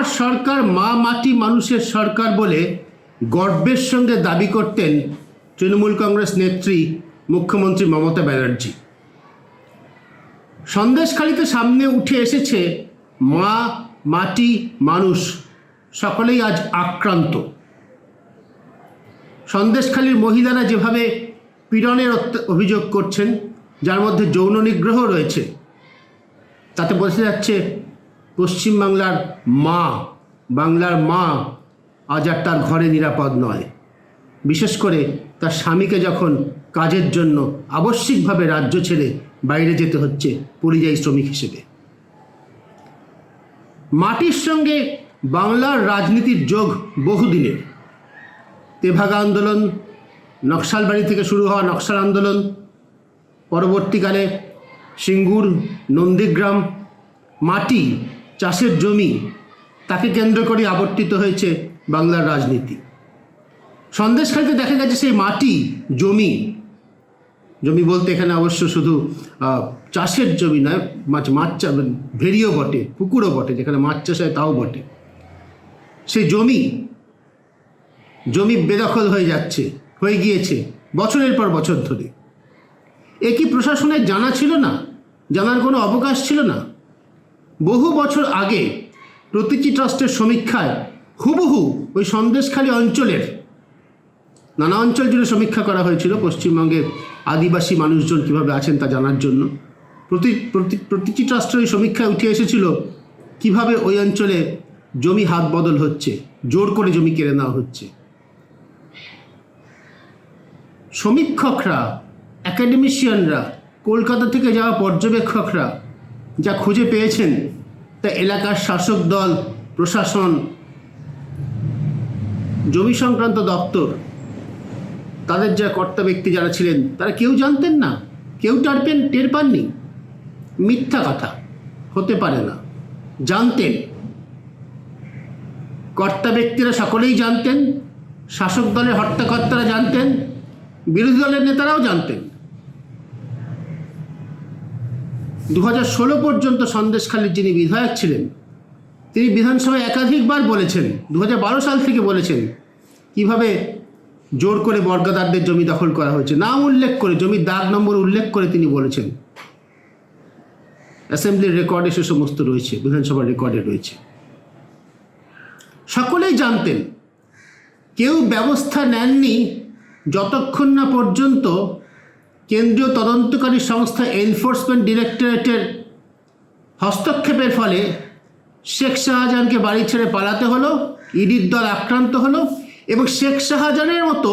আমার সরকার মা মাটি মানুষের সরকার বলে গর্বের সঙ্গে দাবি করতেন তৃণমূল কংগ্রেস নেত্রী মুখ্যমন্ত্রী মমতা ব্যানার্জি। সন্দেশখালিতে সামনে উঠে এসেছে মা মাটি মানুষ সকলেই আজ আক্রান্ত। সন্দেশখালির মহিলারা যেভাবে পীড়নের অভিযোগ করছেন, যার মধ্যে যৌন নিগ্রহ রয়েছে, তাতে বোঝা যাচ্ছে পশ্চিমবাংলার বাংলার মা আজ আর তার ঘরে নিরাপদ নয়। বিশেষ করে তার স্বামীকে যখন কাজের জন্য আবশ্যিকভাবে রাজ্য ছেড়ে বাইরে যেতে হচ্ছে পরিযায়ী শ্রমিক হিসেবে। মাটির সঙ্গে বাংলার রাজনীতির যোগ বহুদিনের। তেভাগা আন্দোলন, নকশালবাড়ি থেকে শুরু হওয়া নকশাল আন্দোলন, পরবর্তীকালে সিঙ্গুর, নন্দীগ্রাম, মাটি, চাষের জমি, তাকে কেন্দ্র করে আবর্তিত হয়েছে বাংলার রাজনীতি। সন্দেশখালিতে দেখা গেছে সেই মাটি, জমি বলতে এখানে অবশ্য শুধু চাষের জমি নয়, মাছ ভেরিও বটে, পুকুরও বটে, যেখানে মাছ চাষ হয় তাও বটে। সেই জমি বেদখল হয়ে গিয়েছে বছরের পর বছর ধরে। এ কি প্রশাসনের জানা ছিল না? জানার কোনো অবকাশ ছিল না? বহু বছর আগে প্রতীচি ট্রাস্টের সমীক্ষায় হুবহু ওই সন্দেশখালি অঞ্চলের নানা অঞ্চল জুড়ে সমীক্ষা করা হয়েছিল পশ্চিমবঙ্গে আদিবাসী মানুষজন কীভাবে আছেন তা জানার জন্য। প্রতীচি ট্রাস্টের ওই সমীক্ষায় উঠে এসেছিল কিভাবে ওই অঞ্চলে জমি হাত বদল হচ্ছে, জোর করে জমি কেড়ে নেওয়া হচ্ছে। সমীক্ষকরা, অ্যাকাডেমিশিয়ানরা, কলকাতা থেকে যাওয়া পর্যবেক্ষকরা যা খুঁজে পেয়েছেন তা এলাকার শাসক দল, প্রশাসন, জমি সংক্রান্ত দপ্তর, তাদের যা কর্তা ব্যক্তি যারা ছিলেন তারা কেউ জানতেন না, কেউ টের পাননি। মিথ্যা কথা, হতে পারে না। জানতেন, কর্তা ব্যক্তিরা সকলেই জানতেন, শাসক দলের হর্তাকর্তারা জানতেন, বিরোধী দলের নেতারাও জানতেন। 2016 পর্যন্ত সন্দেশখালির যিনি বিধায়ক ছিলেন তিনি বিধানসভায় একাধিকবার বলেছেন, 2012 সাল থেকে বলেছেন কিভাবে জোর করে বর্গাদারদের জমি দখল করা হয়েছে। নাম উল্লেখ করে, জমির দাগ নম্বর উল্লেখ করে তিনি বলেছেন। অ্যাসেম্বলির রেকর্ডে সে সমস্ত রয়েছে, বিধানসভার রেকর্ডে রয়েছে। সকলেই জানতেন। কেউ ব্যবস্থা নেননি যতক্ষণ না পর্যন্ত কেন্দ্রীয় তদন্তকারী সংস্থা এনফোর্সমেন্ট ডিরেক্টরেটের হস্তক্ষেপের ফলে শেখ শাহজাহানকে বাড়ি ছেড়ে পালাতে হলো, ইডির দল আক্রান্ত হলো এবং শেখ শাহজাহানের মতো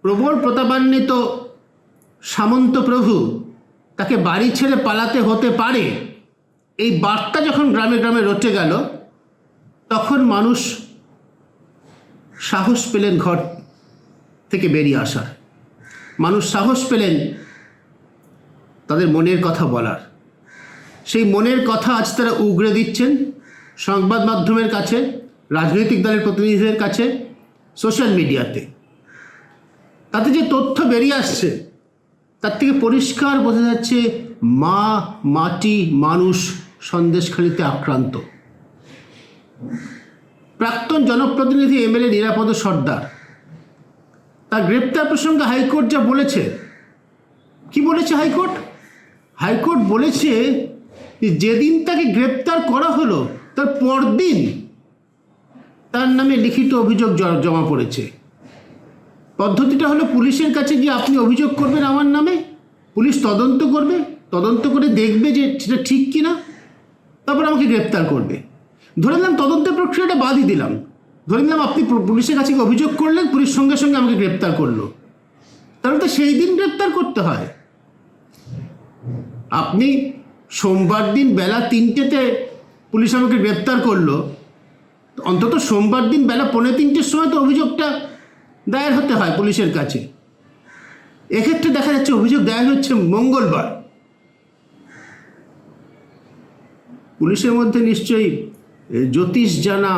প্রবল প্রতাপান্বিত সামন্ত প্রভু তাকে বাড়ি ছেড়ে পালাতে হতে পারে, এই বার্তা যখন গ্রামে গ্রামে রটে গেল, তখন মানুষ সাহস পেলেন ঘর থেকে বেরিয়ে আসার। মানুষ সাহস পেলেন তাদের মনের কথা বলার। সেই মনের কথা আজ তারা উগরে দিচ্ছেন সংবাদ মাধ্যমের কাছে, রাজনৈতিক দলের প্রতিনিধিদের কাছে, সোশ্যাল মিডিয়াতে। তাতে যে তথ্য বেরিয়ে আসছে তার থেকে পরিষ্কার বোঝা যাচ্ছে মা মাটি মানুষ সন্দেশখালিতে আক্রান্ত। প্রাক্তন জনপ্রতিনিধি এমএলএ নিরাপদ সর্দার, তার গ্রেপ্তার প্রসঙ্গে হাইকোর্ট যা বলেছে, কি বলেছে হাইকোর্ট বলেছে যে যেদিন তাকে গ্রেপ্তার করা হলো তার পরদিন তার নামে লিখিত অভিযোগ জমা পড়েছে। পদ্ধতিটা হলো পুলিশের কাছে গিয়ে আপনি অভিযোগ করবেন আমার নামে, পুলিশ তদন্ত করবে, তদন্ত করে দেখবে যে সেটা ঠিক কিনা, তারপর আমাকে গ্রেপ্তার করবে। ধরে নিলাম তদন্তের প্রক্রিয়াটা বাদই দিলাম, ধরে নিলাম আপনি পুলিশের কাছে অভিযোগ করলেন, পুলিশ সঙ্গে সঙ্গে আমাকে গ্রেপ্তার করলো, তাহলে তো সেই দিন গ্রেপ্তার করতে হয়। আপনি সোমবার দিন বেলা 3টেতে পুলিশ আমাকে গ্রেপ্তার করলো, অন্তত সোমবার দিন বেলা 2:45-র সময় তো অভিযোগটা দায়ের হতে হয় পুলিশের কাছে। এক্ষেত্রে দেখা যাচ্ছে অভিযোগ দায়ের হচ্ছে মঙ্গলবার। পুলিশের মধ্যে নিশ্চয়ই জ্যোতিষ জানা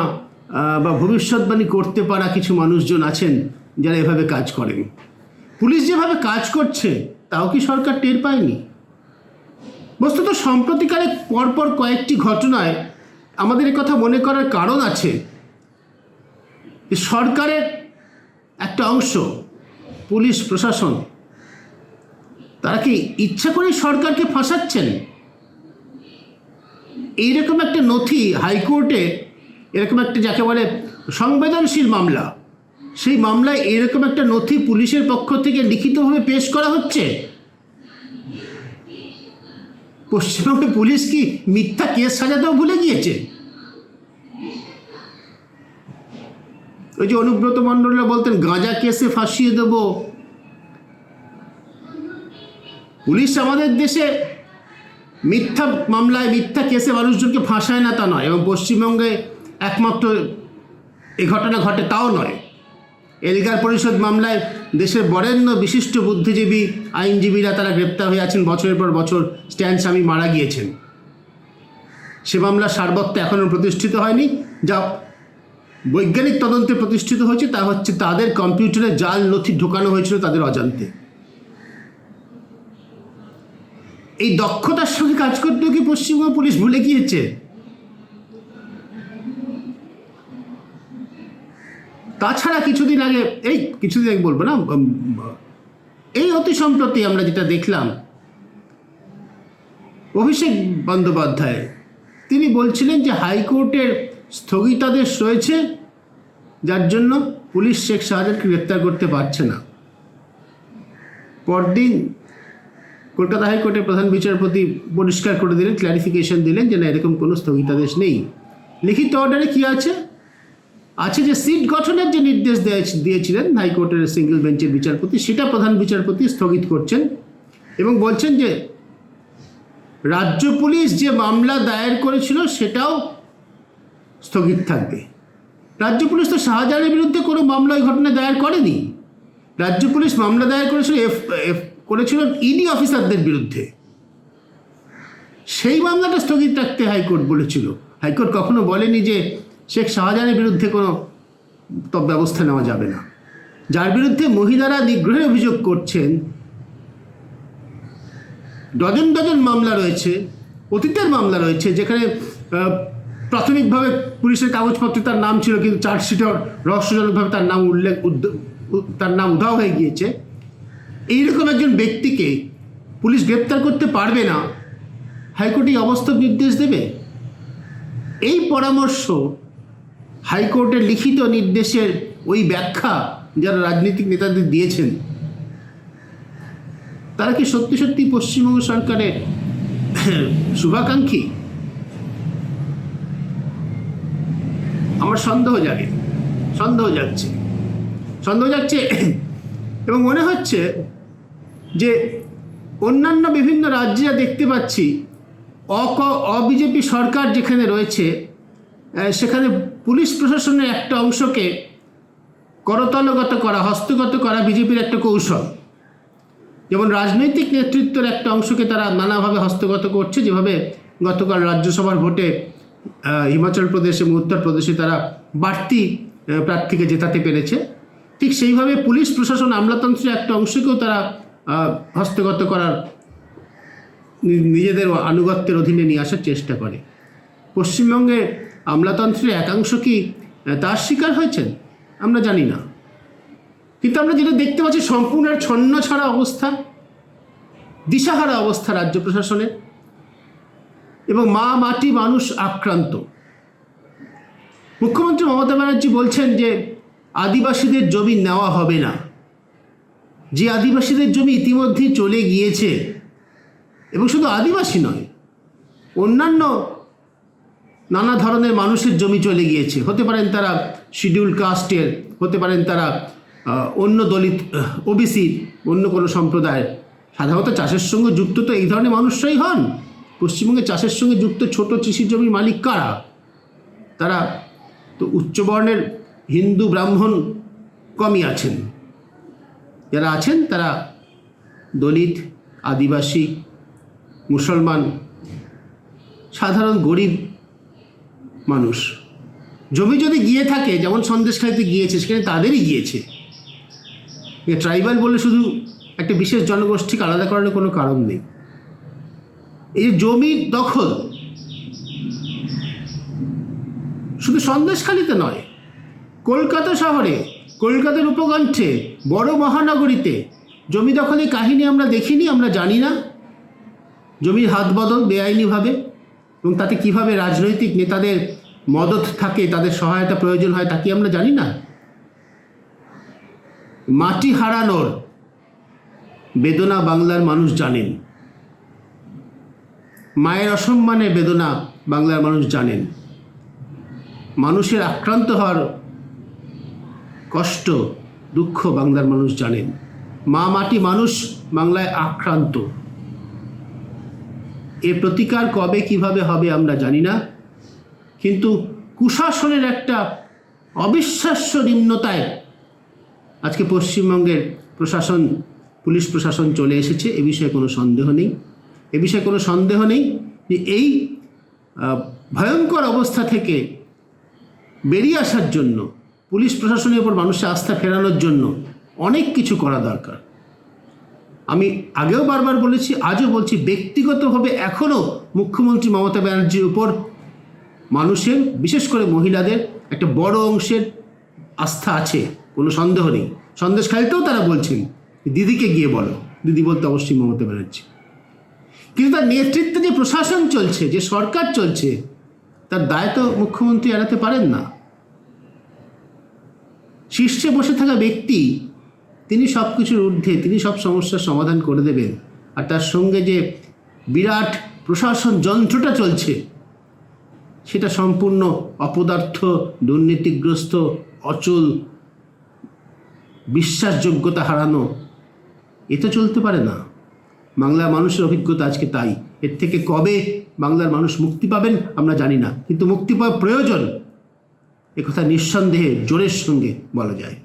বা ভবিষ্যৎবাণী করতে পারা কিছু মানুষজন আছেন যারা এভাবে কাজ করেন। পুলিশ যেভাবে কাজ করছে তাও কি সরকার টের পায়নি? বস্তুত সম্প্রতিকালে পরপর কয়েকটি ঘটনায় আমাদের কথা মনে করার কারণ আছে যে সরকারের একটা অংশ, পুলিশ প্রশাসন, তারা কি ইচ্ছা করে সরকারকে ফাঁসাচ্ছেন? এইরকম একটা নথি হাইকোর্টে, এরকম একটা যাকে বলে সংবেদনশীল মামলা, সেই মামলায় এরকম একটা নথি পুলিশের পক্ষ থেকে লিখিতভাবে পেশ করা হচ্ছে। পশ্চিমবঙ্গে পুলিশ কি মিথ্যা কেস সাজাতেও ভুলে গিয়েছে? ওই যে অনুব্রত মণ্ডলরা বলতেন গাঁজা কেসে ফাঁসিয়ে দেব। পুলিশ আমাদের দেশে মিথ্যা মামলায়, মিথ্যা কেসে মানুষজনকে ফাঁসায় না তা নয়, এবং পশ্চিমবঙ্গে একমাত্র এ ঘটনা ঘটে তাও নয়। এলগার পরিষদ মামলায় দেশের বরেণ্য বিশিষ্ট বুদ্ধিজীবী আইনজীবীরা তারা গ্রেপ্তার হয়ে আছেন, বছরের পর বছর। স্ট্যান স্বামী মারা গিয়েছেন। সে মামলার সারবত্য এখনও প্রতিষ্ঠিত হয়নি। যা বৈজ্ঞানিক তদন্তে প্রতিষ্ঠিত হয়েছে তা হচ্ছে তাদের কম্পিউটারে জাল নথি ঢোকানো হয়েছিল তাদের অজান্তে। এই দক্ষতার সঙ্গে কাজ করতেও কি পশ্চিমবঙ্গ পুলিশ ভুলে গিয়েছে? তাছাড়া কিছুদিন আগে বলবো না, এই অতি সম্প্রতি আমরা যেটা দেখলাম, অভিষেক বন্দ্যোপাধ্যায় তিনি বলছিলেন যে হাইকোর্টের স্থগিতাদেশ রয়েছে, যার জন্য পুলিশ শেখ শাহজাহানকে গ্রেপ্তার করতে পারছে না। পরদিন কলকাতা হাইকোর্টের প্রধান বিচারপতি পরিষ্কার করে দিলেন, ক্ল্যারিফিকেশন দিলেন যে না, এরকম কোনো স্থগিতাদেশ নেই। লিখিত অর্ডারে কি আছে যে সিট গঠনের যে নির্দেশ দিয়েছিলেন হাইকোর্টের সিঙ্গেল বেঞ্চের বিচারপতি, সেটা প্রধান বিচারপতি স্থগিত করছেন এবং বলছেন যে রাজ্য পুলিশ যে মামলা দায়ের করেছিল সেটাও স্থগিত থাকবে। রাজ্য পুলিশ তো শাহজাহানের বিরুদ্ধে কোনো মামলা ওই ঘটনায় দায়ের করেনি। রাজ্য পুলিশ মামলা দায়ের করেছিল ইডি অফিসারদের বিরুদ্ধে। সেই মামলাটা স্থগিত রাখতে হাইকোর্ট বলেছিল। হাইকোর্ট কখনো বলেনি যে শেখ শাহজাহানের বিরুদ্ধে কোনো ব্যবস্থা নেওয়া যাবে না। যার বিরুদ্ধে মহিলারা নিগ্রহের অভিযোগ করছেন, ডজন ডজন মামলা রয়েছে, অতীতের মামলা রয়েছে, যেখানে প্রাথমিকভাবে পুলিশের কাগজপত্রে তার নাম ছিল, কিন্তু চার্জশিটে রহস্যজনকভাবে তার নাম উধাও হয়ে গিয়েছে। এইরকম একজন ব্যক্তিকে পুলিশ গ্রেপ্তার করতে পারবে না, হাইকোর্টে অবাস্তব নির্দেশ দেবে? এই পরামর্শ হাইকোর্টের লিখিত নির্দেশের ওই ব্যাখ্যা যারা রাজনৈতিক নেতাদের দিয়েছেন, তারা কি সত্যি সত্যি পশ্চিমবঙ্গ সরকারের শুভাকাঙ্ক্ষী? আমার সন্দেহ জাগছে এবং মনে হচ্ছে যে অন্যান্য বিভিন্ন রাজ্যে দেখতে পাচ্ছি অবিজেপি সরকার যেখানে রয়েছে, সেখানে পুলিশ প্রশাসনের একটা অংশকে করতলগত করা, হস্তগত করা বিজেপির একটা কৌশল। যেমন রাজনৈতিক নেতৃত্বের একটা অংশকে তারা নানাভাবে হস্তগত করছে, যেভাবে গতকাল রাজ্যসভার ভোটে হিমাচল প্রদেশ এবং উত্তরপ্রদেশে তারা বাড়তি প্রার্থীকে জেতাতে পেরেছে, ঠিক সেইভাবে পুলিশ প্রশাসন আমলাতন্ত্রের একটা অংশকেও তারা হস্তগত করার, নিজেদের আনুগত্যের অধীনে নিয়ে আসার চেষ্টা করে। পশ্চিমবঙ্গে আমলাতন্ত্রের একাংশ কি তার শিকার হয়েছেন আমরা জানি না, কিন্তু আমরা যেটা দেখতে পাচ্ছি সম্পূর্ণ ছন্নছাড়া অবস্থা, দিশাহারা অবস্থা রাজ্য প্রশাসনের, এবং মাটি মানুষ আক্রান্ত। মুখ্যমন্ত্রী মমতা ব্যানার্জি বলছেন যে আদিবাসীদের জমি নেওয়া হবে না। যে আদিবাসীদের জমি ইতিমধ্যেই চলে গিয়েছে, এবং শুধু আদিবাসী নয়, অন্যান্য নানা ধরনের মানুষের জমি চলে গিয়েছে। হতে পারেন তারা শিডিউল কাস্টের, হতে পারেন তারা অন্য দলিত, ওবিসি, অন্য কোনো সম্প্রদায়ের। সাধারণত চাষের সঙ্গে যুক্ত তো এই ধরনের মানুষরাই হন। পশ্চিমবঙ্গে চাষের সঙ্গে যুক্ত ছোট কৃষি জমির মালিক কারা? তারা তো উচ্চবর্ণের হিন্দু ব্রাহ্মণ কমই আছেন। যারা আছেন তারা দলিত, আদিবাসী, মুসলমান, সাধারণ গরিব মানুষ। জমি যদি গিয়ে থাকে, যেমন সন্দেশখালিতে গিয়েছে, সেখানে তাদেরই গিয়েছে। ট্রাইবাল বলে শুধু একটা বিশেষ জনগোষ্ঠীকে আলাদা করার কোনো কারণ নেই। এই জমির দখল, শুধু সন্দেশখালিতে নয়, কলকাতা শহরে, কলকাতার উপকণ্ঠে, বড় মহানগরীতে জমি দখলের কাহিনী আমরা দেখিনি, আমরা জানি না। জমির হাত বদল বেআইনিভাবে, এবং তাতে কিভাবে রাজনৈতিক নেতাদের মদত থাকে, তাদের সহায়তা প্রয়োজন হয়, তা কি আমরা জানি না? মাটি হারানোর বেদনা বাংলার মানুষ জানেন, মায়ের অসম্মানের বেদনা বাংলার মানুষ জানেন, মানুষের আক্রান্ত হওয়ার কষ্ট দুঃখ বাংলার মানুষ জানেন। মা মাটি মানুষ বাংলায় আক্রান্ত। এর প্রতিকার কবে কিভাবে হবে আমরা জানি না, কিন্তু কুশাসনের একটা অবিশ্বাস্য নিম্নতায় আজকে পশ্চিমবঙ্গের প্রশাসন, পুলিশ প্রশাসন চলে এসেছে। এ বিষয়ে কোনো সন্দেহ নেই, এ বিষয়ে কোনো সন্দেহ নেই যে এই ভয়ঙ্কর অবস্থা থেকে বেরিয়ে আসার জন্য, পুলিশ প্রশাসনের উপর মানুষের আস্থা ফেরানোর জন্য অনেক কিছু করা দরকার। আমি আগেও বারবার বলেছি, আজও বলছি, ব্যক্তিগতভাবে এখনও মুখ্যমন্ত্রী মমতা ব্যানার্জির উপর মানুষের, বিশেষ করে মহিলাদের একটা বড় অংশের আস্থা আছে, কোনো সন্দেহ নেই। সন্দেশখালিতেও তারা বলছেন দিদিকে গিয়ে বলো, দিদি বলতে অবশ্যই মমতা ব্যানার্জি। কিন্তু তার নেতৃত্বে যে প্রশাসন চলছে, যে সরকার চলছে, তার দায় তো মুখ্যমন্ত্রী এড়াতে পারেন না। শীর্ষে বসে থাকা ব্যক্তি, তিনি সব কিছুর ঊর্ধ্বে, তিনি সব সমস্যার সমাধান করে দেবেন। আর তার সঙ্গে যে বিরাট প্রশাসন যন্ত্রটা চলছে, সেটা সম্পূর্ণ অপদার্থ, দুর্নীতিগ্রস্ত, অচল, বিশ্বাসযোগ্যতা হারানো। এ তো চলতে পারে না। বাংলার মানুষের অভিজ্ঞতা আজকে তাই। এর থেকে কবে বাংলার মানুষ মুক্তি পাবেন আমরা জানি না, কিন্তু মুক্তি পাওয়া প্রয়োজন, একথা নিঃসন্দেহে জোরের সঙ্গে বলা যায়।